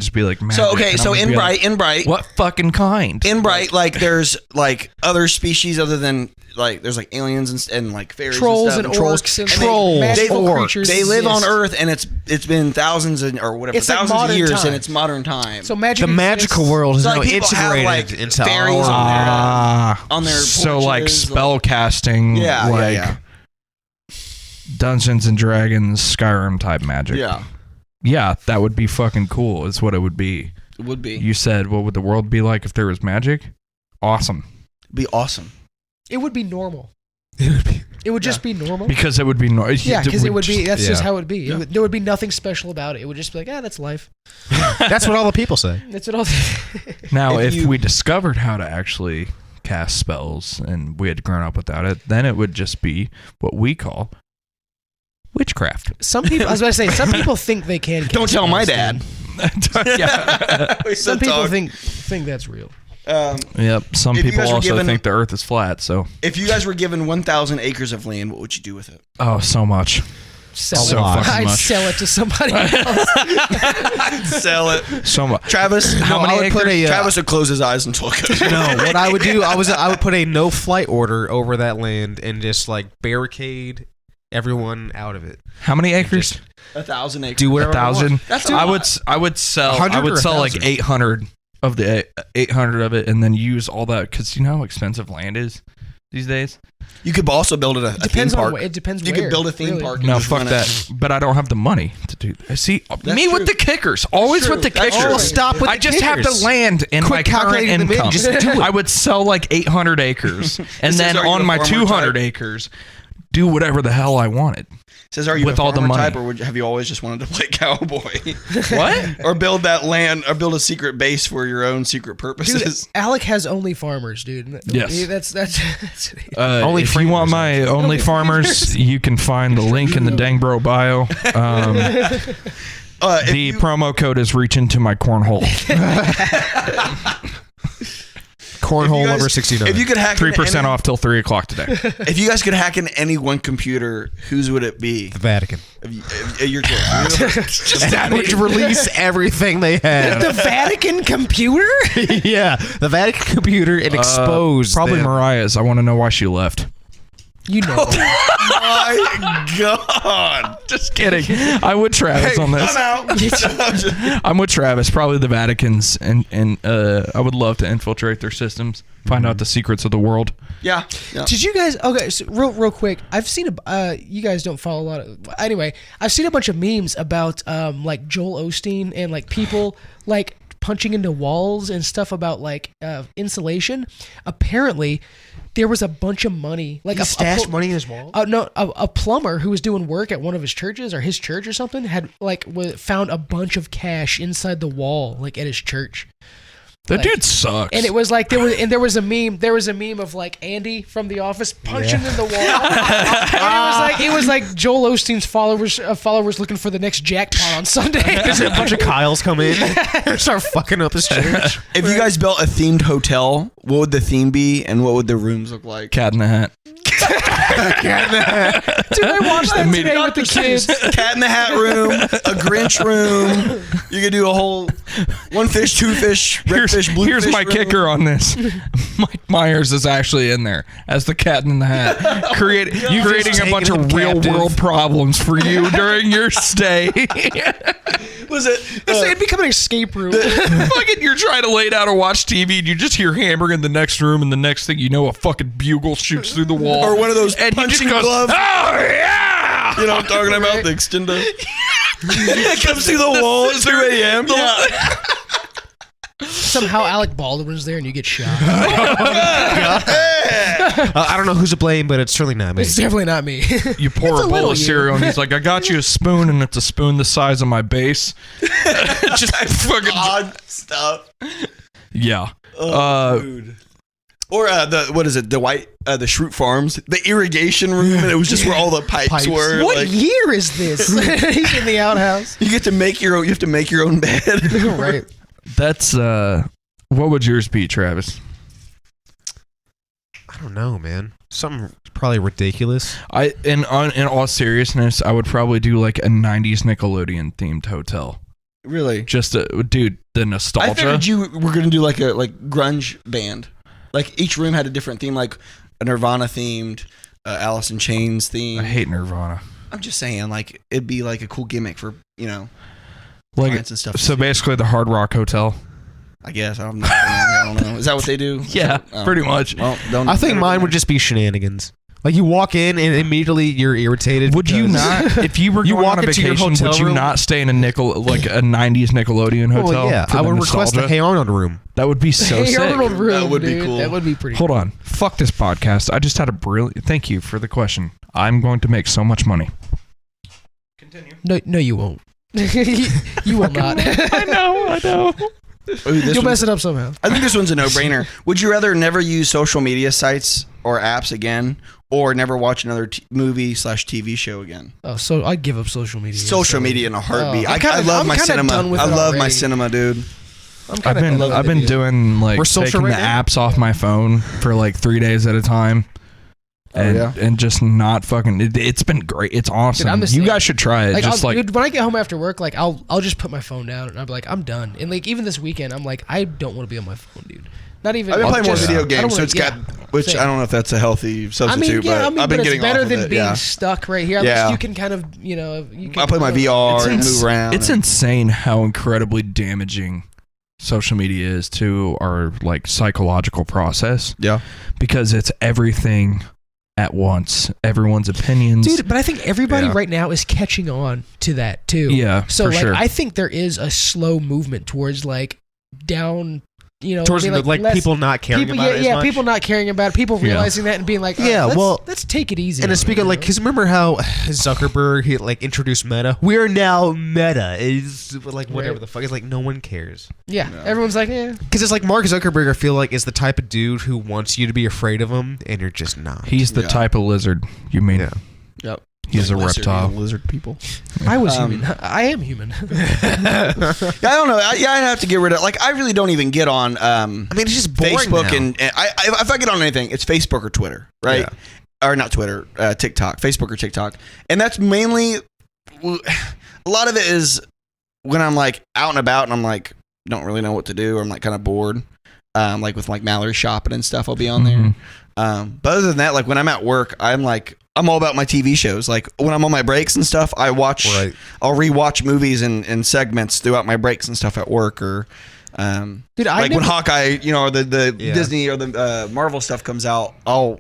just be like magic. so. Okay, and so I'm gonna in be like, Bright, what fucking kind? in Bright, like there's like other species other than like there's like aliens and like fairies, Trolls and, and stuff, orcs and Trolls. magical They- creatures. They live on exist. Earth, and it's been thousands or whatever, It's like thousands of modern years, time. and it's modern time. So magic. The magical exists. world is So, now like, people have, integrated like, into fairies our on their so like porches, spell casting, Yeah, like yeah. Dungeons and Dragons, Skyrim type magic. Yeah, that would be fucking cool. Is what it would be. it would be. You said, what would the world be like if there was magic? Awesome, It'd be awesome. It would be normal. It would be. It would just be normal. because it would be Yeah, because it would be. That's just yeah. how it would be. There would be nothing special about it. It would just be like, that's life. That's what all the people say. That's what all. Now, If if you- we discovered how to actually cast spells and we had grown up without it, then it would just be what we call witchcraft. Some people. I was about to say. Some people think they can. Don't cast tell my spells, dad. dude. Yeah. Some people think that's real. Yep. Some If you people guys were also given- think the Earth is flat. So, If you guys were given 1,000 acres of land, what would you do with it? oh, so much. Sell So it. fucking I'd much. sell it to somebody else. Sell it. So much. Travis, How many I would put acres? Travis would close his eyes until it goes. No, what I would do, I would put a no flight order over that land and just like barricade everyone out of it. How many acres? 1,000 acres. Do whatever I want. 1,000. That's a I lot. would. I would sell. 100 I would or sell like 1,000? 800 of the 800 of it, and then use all that because you know how expensive land is these days. You could also build it a theme Depends on park. where- it depends You where, could build a theme really. park. and No, just fuck run it. that. But I don't have the money to do that. See, me true. with the kickers. Always true. with the That's kickers. true. Oh, stop with I the just have kickers. the land and Quit my current calculating them in. income. Just do it. I would sell like 800 acres, and This then is, are you on a my farmer 200 type? acres, do whatever the hell I wanted. Says, are you with a all the farmer money. type, or have you always just wanted to play cowboy? What? Or build that land, or build a secret base for your own secret Dude, purposes? Alec has only farmers, dude. Yes. That's Only if you want framers, my only farmers, you can find the link in the Dangbro bio. If The you- promo code is reach into my cornhole. Cornhole if you guys- number 69. If you could hack 3% into off till 3 o'clock today. if you guys could hack in any one computer, whose would it be? the Vatican. Your choice. That would release everything they have. the Vatican computer. Yeah, the Vatican computer and expose Probably them. Mariah's. I want to know why she left. You know. My God. Just kidding. I'm with Travis on this. I'm out. I'm with Travis. Probably the Vatican's, and I would love to infiltrate their systems, find out the secrets of the world. Yeah. Did you guys? Okay, so real quick. I've seen you guys don't follow a lot of. Anyway, I've seen a bunch of memes about like Joel Osteen and like people like punching into walls and stuff about like insulation. Apparently, there was a bunch of money. Like He stashed money in his wall. No, a plumber who was doing work at one of his churches or his church or something had like found a bunch of cash inside the wall, like at his church. That Like- dude sucks. And it was like there was a meme of like Andy from The Office punching in the wall. And it was like Joel Osteen's followers looking for the next jackpot on Sunday. There's a bunch of Kyles come in and start fucking up his church. If you guys built a themed hotel, what would the theme be, and what would the rooms look like? Cat in the Hat. Dude, I watched that today with the kids. Cat in the Hat room, a Grinch room. You could do a whole one fish, two fish, red fish, blue Here's fish my room. kicker on this. Mike Myers is actually in there as the Cat in the Hat, creating a bunch of real world problems for you during your stay. Was it? It'd become an escape room. Fucking, you're trying to lay down and watch TV, and you just hear hammer in the next room, and the next thing you know, a fucking bugle shoots through the wall, Or one of those and he just punching goes, gloves. "Oh yeah!" You know what I'm talking about? The extender. It comes through the wall at 2 a.m. Yeah. Somehow Alec Baldwin's there and you get shot. I don't know who's to blame, but it's certainly not me. It's definitely not me. You pour It's a a bowl little of you. cereal, and he's like, "I got you a spoon, and it's a spoon the size of my base." Just fucking Odd stuff. yeah. Oh, dude. Or what is it? The Schrute Farms, the irrigation room, and it was just where all the pipes were. What like, year is this? He's in the outhouse. you get to make your own. You have to make your own bed. Right. That's what would yours be, Travis? I don't know, man. Something probably ridiculous. In all seriousness, I would probably do like a '90s Nickelodeon themed hotel. Really? Just dude, the I nostalgia. figured you were gonna do like a grunge band. Like each room had a different theme, like a Nirvana themed, Alice in Chains theme. I hate Nirvana. I'm just saying, like it'd be like a cool gimmick for Like clients and stuff. so, basically, the Hard Rock Hotel. I guess I don't know. Is that what they do? Yeah, pretty much. Well, don't. I think never mine been would just be shenanigans. Like you walk in and immediately you're irritated. Would you because- not, if you were You going walk on a into your vacation, hotel would you room- not stay in a like a '90s Nickelodeon hotel? Well, yeah, for I the would request a nostalgia? Hey Arnold room. That would be so Hey sick. Arnold room, That would be dude. cool. That would be pretty Hold on. Fuck this podcast. I just had a brilliant. Thank you for the question. I'm going to make so much money. No, you won't. You will not. I know. Ooh, this You'll one- mess it up somehow. I think this one's a no-brainer. Would you rather never use social media sites or apps again, or never watch another movie/TV show again? Oh, so I'd give up social media. Social media in a heartbeat. Oh, I love I'm my kinda cinema. done with I it love my already. cinema, dude. I've been doing like We're social taking the right now? apps off my phone for like 3 days at a time. And, yeah? and just not fucking. It's been great. It's awesome. I'm the You same. guys should try it. Just like dude, when I get home after work, like I'll just put my phone down and I'll be like, I'm done. And like even this weekend, I'm like, I don't want to be on my phone, dude. Not even. I've been I'll playing more just- video I don't games, so wanna- it's got. Which same. I don't know if that's a healthy substitute, but I've been but getting it's better off of than it. being Yeah. stuck right here. At Yeah. least you can kind of, you can. I play my VR and move around. It's and- insane how incredibly damaging social media is to our like psychological process. Yeah. Because it's everything at once. Everyone's opinions. Dude, but I think everybody Yeah. right now is catching on to that too. Yeah, So for like, sure. I think there is a slow movement towards like down. Towards being, like less- people not caring people, about it as much. people not caring about it, people Yeah. realizing that and being like, Yeah, let's take it easy. And on speaking it, like, because remember how Zuckerberg he like introduced Meta? We are now Meta. Is like whatever Right. the fuck. It's like no one cares. yeah, everyone's like, Because it's like Mark Zuckerberg. I feel like is the type of dude who wants you to be afraid of him, and you're just not. He's the Yeah. type of lizard you mean. Yeah. Yep. He's a Lizard, reptile. lizard people. I was human. I am human. Yeah, I don't know. I'd have to get rid of. Like, I really don't even get on. I mean, it's just boring Facebook now. and if I get on anything, it's Facebook or Twitter, right? Yeah. Or not Twitter, TikTok, Facebook or TikTok, and that's mainly a lot of it is when I'm like out and about and I'm like don't really know what to do or I'm like kind of bored, like with like Mallory shopping and stuff. I'll be on there. Mhm. But other than that, like when I'm at work, I'm all about my TV shows. Like when I'm on my breaks and stuff, I'll rewatch movies and segments throughout my breaks and stuff at work or. Dude, I Like when Hawkeye, or the Yeah. Disney or the Marvel stuff comes out, I'll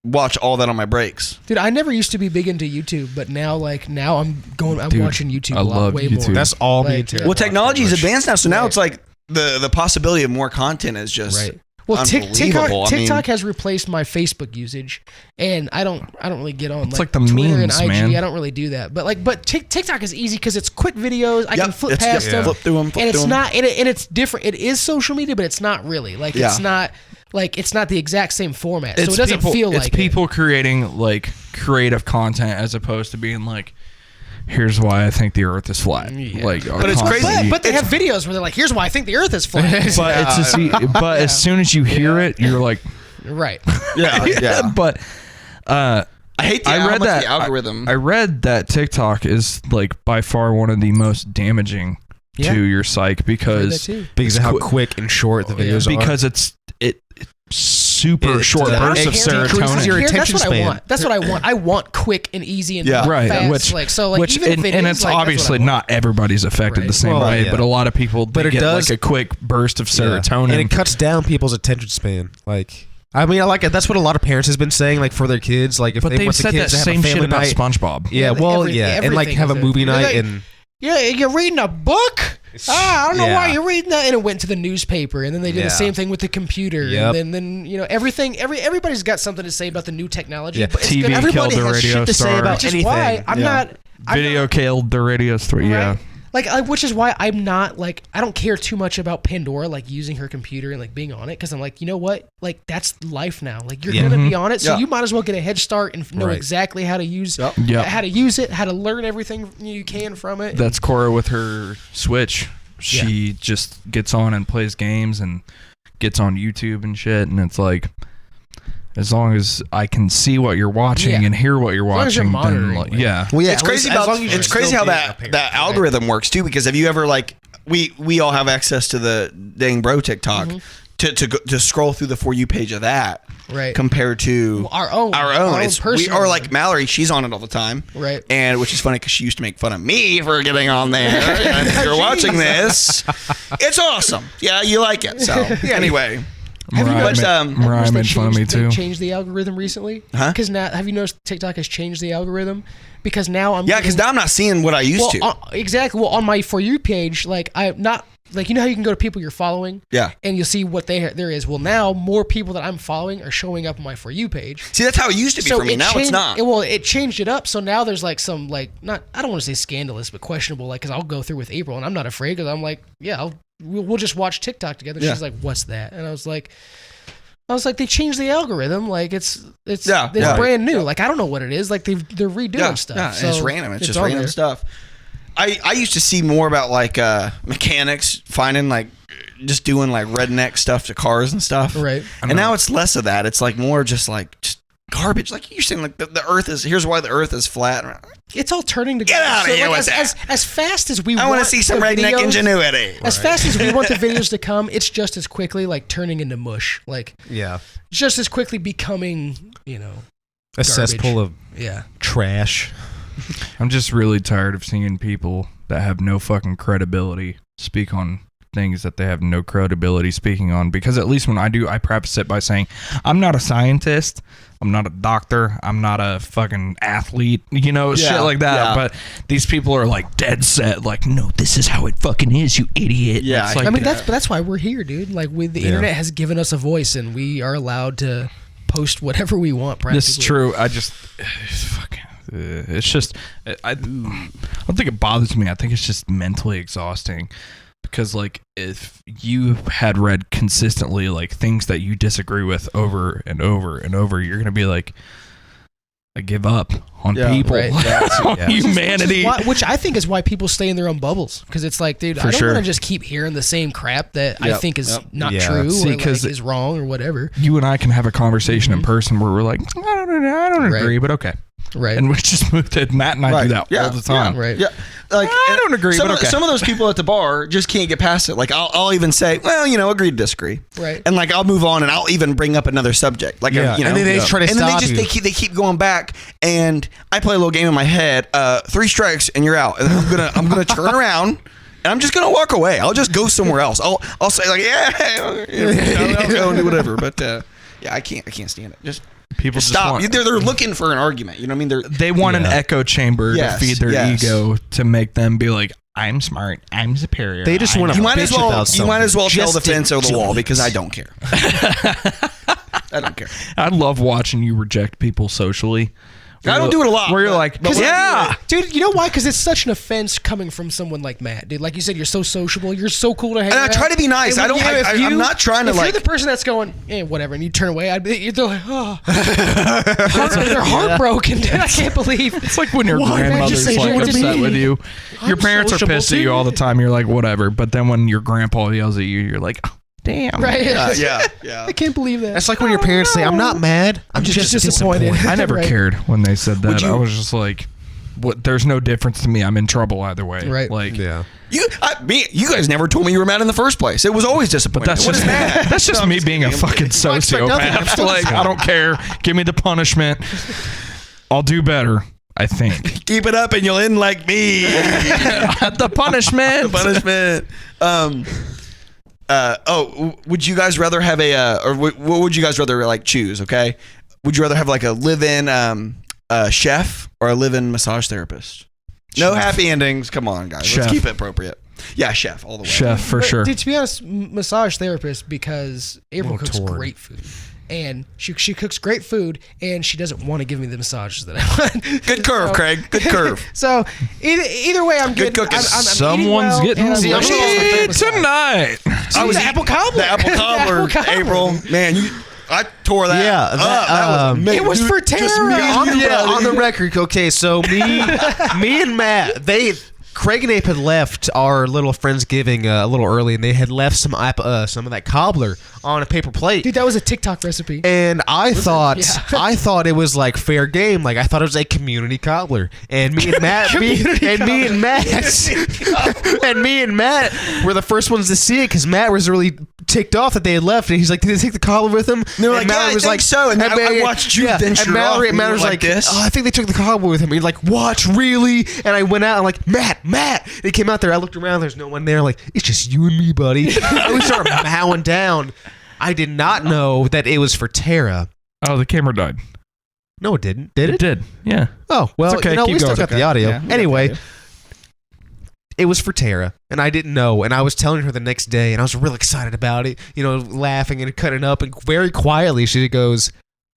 watch all that on my breaks. Dude, I never used to be big into YouTube, but now I'm Dude, watching YouTube I a lot love way YouTube. more. That's all me Like, and Terry Well, watch technology is pretty much. advanced now, so now Right. it's like the possibility of more content is just right. Well, unbelievable. I mean- TikTok has replaced my Facebook usage, and I don't really get on. It's like the Twitter memes, and IG. man. I don't really do that, but TikTok is easy because it's quick videos. I can Yep, flip it's past just them, flip through them, and it's not, and it's different. It is social media, but it's not really like Yeah. it's not like it's not the exact same format, so it doesn't feel like it's people creating like creative content as opposed to being like, here's why I think the Earth is flat. Yeah. Like, But it's crazy. But they have videos where they're like, "Here's why I think the Earth is flat." But it's just, but as soon as you hear it, you're like, Right. yeah, yeah. but I hate I read that the algorithm. I read that TikTok is like by far one of the most damaging Yeah. to your psyche because Because of how qu- quick and short the videos are. because it's super It, short bursts of decreases serotonin. your That's attention what I span. want. That's what I want. I want quick and easy and Yeah. Right, fast. which- like so, like Which even if it and is, it's like, that's what I obviously want. not everybody's affected Right. the same Well, way, yeah. but a lot of people But they it get does- like a quick burst of serotonin. and it cuts down people's attention span. Like, I mean, I like it. That's what a lot of parents has been saying. Like for their kids, like if but they they've want the said that kids to have same a shit family about night. SpongeBob. Yeah, Yeah, well, every- yeah, and like everything have a is a- movie night like- and Yeah, you're reading a book. I don't know why Yeah. you're reading that. And it went to the newspaper, and then they did Yeah. the same thing with the computer. Yep. And then everything. Everybody's got something to say about the new technology. Yeah. But it's TV good. killed the has radio shit to say star. about Which is anything. why I'm Yeah. not. I'm Video not- killed the radio story. Yeah. Right? Which is why I'm not like I don't care too much about Pandora like using her computer and like being on it because I'm like, you know what, like that's life now. Like you're Yeah. gonna be on it, so Yeah. you might as well get a head start and know Right. exactly how to use Yep. how to use it, how to learn everything you can from it. That's Cora with her Switch. She just gets on and plays games and gets on YouTube and shit. And it's like, as long as I can see what you're watching Yeah. and hear what you're long as you're watching, monitoring, then like, like- yeah. well, yeah, It's crazy about it's crazy how that algorithm works too. Because have you ever like we all have access to the dang bro TikTok to scroll through the For You page of that Right. compared to Our own It's, we personal or like one. Mallory, she's on it all the time, Right. And which is funny because she used to make fun of me for getting on there. And if you're watching this, it's awesome. Yeah, you like it. So anyway, Mariah made fun of me too. They changed the algorithm recently. Huh? Because now, have you noticed TikTok has changed the algorithm? Because now I'm yeah, because now I'm not seeing what I used to. Exactly. Well, on my For You page, like I'm not like you know how you can go to people you're following, Yeah. and you'll see what there is. Well, now more people that I'm following are showing up on my For You page. See, that's how it used to be for me. Now it's not. It changed it up. So now there's like some like not I don't want to say scandalous, but questionable. Like because I'll go through with April, and I'm not afraid because I'm like, yeah, we'll just watch TikTok together. Yeah. She's like, what's that? And I was like, they changed the algorithm. Like it's Yeah, yeah. brand new. Like I don't know what it is. Like they're redoing stuff. Yeah, so and it's random. It's just on random there. stuff. I used to see more about like mechanics finding like just doing like redneck stuff to cars and stuff. Right. And now it's less of that. It's like more just garbage. Like you're saying, like the Earth is. Here's why the Earth is flat. It's all turning to Get outta here like, with as fast as we I want to see some the redneck videos- ingenuity. As fast as we want the videos to come, it's just as quickly like turning into mush. Like yeah, just as quickly becoming, a garbage. cesspool of Yeah. trash. I'm just really tired of seeing people that have no fucking credibility speak on things that they have no credibility speaking on. Because at least when I do, I preface it by saying, I'm not a scientist. I'm not a doctor. I'm not a fucking athlete, shit like that. yeah. But these people are like dead set, like, no, this is how it fucking is, you idiot. Yeah, It's like, I mean that's why we're here, dude. Like the internet has given us a voice and we are allowed to post whatever we want practically. this is true. I just fucking. It's just I don't think it bothers me. I think it's just mentally exhausting because like if you had read consistently like things that you disagree with over and over and over, you're gonna be like, I give up on people, right. on humanity. Which I think is why people stay in their own bubbles because it's like, dude, I don't sure. want to just keep hearing the same crap that I Yep, think is yep. not Yeah. true See, or like, 'cause is wrong or whatever. You and I can have a conversation in person where we're like, I don't Right. agree, but okay. Right. And we just moved to Matt and I Right. do that Yeah. all the time. Right. Yeah, like I don't agree, Some, but of, okay. some of those people at the bar just can't get past it. Like I'll even say, well, agree to disagree. Right. And like I'll move on and I'll even bring up another subject. Like Yeah. And then they try to and then stop you. they keep going back, and I play a little game in my head. 3 strikes and you're out. And then I'm gonna turn around. And I'm just gonna walk away. I'll just go somewhere else. I'll say like, I'll go and do whatever. But yeah, I can't stand it. Just People just stop. want- They're looking for an argument. You know what I mean? They want an Yeah. echo chamber Yes, to feed their yes. ego to make them be like, I'm smart, I'm superior. They just I wanna know." You might as bitch well. about You might as well something. tell the Just to fence or the do wall it. because I don't care. I don't care. I love watching you reject people socially. I don't do it a lot. Where you're but- like, but when I do yeah. it- Dude, you know why? Because it's such an offense coming from someone like Matt, dude. Like you said, you're so sociable. You're so cool to hang And I around. try to be nice. And I don't- if I'm not trying to, if like- you're the person that's going, whatever, and you turn away, they're like, oh. They're heartbroken, dude. I can't believe. It's like when your Why did I grandmother's just say like that to upset me? with you. Your I'm parents are sociable pissed at you too. all the time. You're like, whatever. But then when your grandpa yells at you, you're like, oh, damn. Right? yeah. I can't believe that. That's like when your parents say, "I'm not mad. I'm just disappointed." I never Right. cared when they said that. Would you- I was just like, "What? There's no difference to me. I'm in trouble either way." Right. Like, Yeah. You guys never told me you were mad in the first place. It was always disappointing. but that's What just is mad? that's just me being a fucking expect nothing. sociopath. Like, I don't care. Give me the punishment. I'll do better. I think. Keep it up and you'll end like me. The punishment. Punishment. Would you guys rather have what would you guys rather like choose? Okay, would you rather have like a live-in chef or a live-in massage therapist? No happy endings. Come on, guys. Chef. Let's keep it appropriate. Yeah, chef all the way. Chef for But, sure. Dude, to be honest, massage therapist because April Little cooks torn. great food. And she cooks great food, and she doesn't want to give me the massages that I want. Good curve, Craig. Good curve. So either way, I'm Good good. cooking. Someone's getting lazy laid tonight. I was the apple cobbler. The apple cobbler. The apple cobbler. April, man, I tore that. Yeah, up. that, was amazing. It was for Just Tara. me and you, On the buddy. record, okay, so me and Matt, Craig and Ape had left our little Friendsgiving a little early, and they had left some of that cobbler on a paper plate. Dude, that was a TikTok recipe. And I thought Yeah. it was like fair game. Like I thought it was a community cobbler. And me and Matt me and Matt were the first ones to see it because Matt was really ticked off that they had left. And he's like, "Did they take the cobbler with them?" They were like, and Mallory "Yeah, I think so." And I watched you venture and Mallory, off, and Mallory you was were like, like this. "Oh, I think they took the cobbler with him." And he's like, "What? Really?" And I went out. I'm like, Matt. And he came out there. I looked around. There's no one there. Like, it's just you and me, buddy. And we started mowing down. I did not know that it was for Tara. Oh, the camera died. No, it didn't. Did it? It did. Yeah. Oh, well, It's okay. we Keep still going. got the audio. Yeah, we got Anyway, the audio. it was for Tara, and I didn't know. And I was telling her the next day, and I was real excited about it, laughing and cutting up. And very quietly, she goes,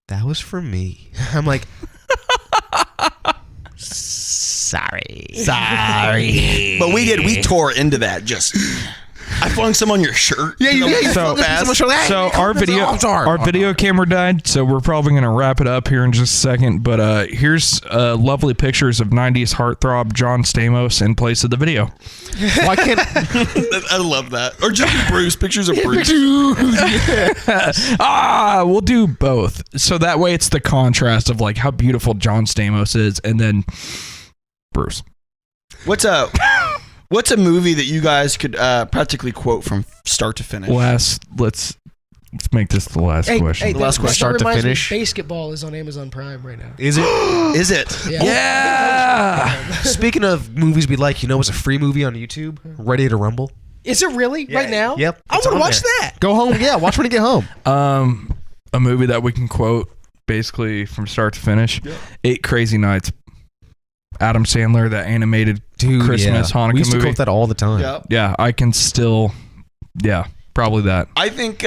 "That was for me." I'm like, sorry. But we tore into that. Just I flung some on your shirt. Yeah, you So- fast. So our video camera died, so we're probably gonna wrap it up here in just a second. But here's lovely pictures of '90s heartthrob John Stamos in place of the video. Why can't I love that. Or just Bruce. Pictures of Bruce. We'll do both, so that way it's the contrast of like how beautiful John Stamos is, and then Bruce. What's a movie that you guys could practically quote from start to finish? Let's make this the last question. The last question. Start to reminds me, finish. Basketball is on Amazon Prime right now. is it? Is it? Yeah. Speaking of movies we like, was a free movie on YouTube, Ready to Rumble. Is it really right now? Yep, I it's want to on watch there. that. Go home. Yeah, watch when you get home. A movie that we can quote basically from start to finish. 8 Crazy Nights. Adam Sandler, that animated Christmas Hanukkah we used to movie. quote that all the time. Yeah. Yeah, I can still. Yeah, probably that. I think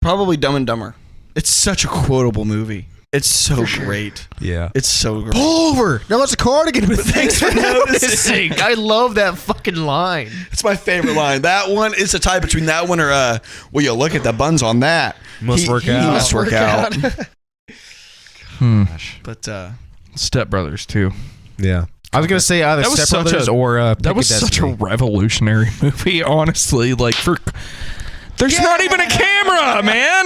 probably Dumb and Dumber. It's such a quotable movie. It's so great. Yeah. It's so great. Pull over. Now that's a cardigan. But Thanks for noticing. I love that fucking line. It's my favorite line. That one is a tie between that one or will you look at the buns on that? Must work out. He must work out. But Step Brothers too. Yeah. I was gonna say either That was Step such Brothers a- or That was Pick a such a Destiny. revolutionary movie, honestly. Like there's not even a camera, man.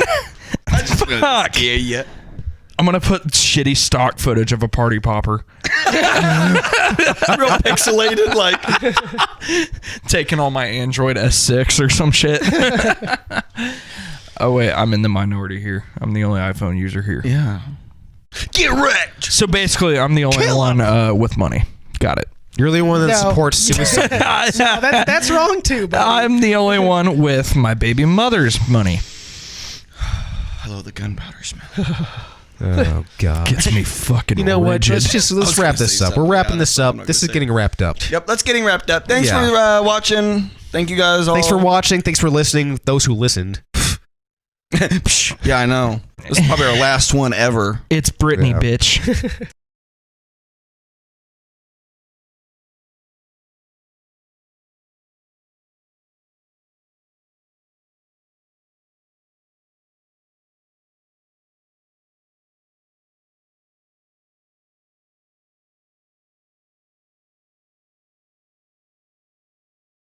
I just Fuck. scare you. I'm gonna put shitty stock footage of a party popper Real pixelated, like taking on my Android S6 or some shit. Oh wait, I'm in the minority here. I'm the only iPhone user here. yeah. Get wrecked. So basically, I'm the only one with money. Got it. You're the one that No. supports suicide. That's wrong too. Buddy. I'm the only one with my baby mother's money. Hello, the gunpowder smell. Oh God. Gets me fucking. You know what? rigid. Let's was wrap gonna this say up. We're something. wrapping Yeah, this I'm up. not This is gonna say. getting wrapped up. Yep, that's getting wrapped up. Thanks Yeah. for watching. Thank you guys all. Thanks for watching. Thanks for listening. Those who listened. Yeah, I know. This is probably our last one ever. It's Britney, Yeah. bitch.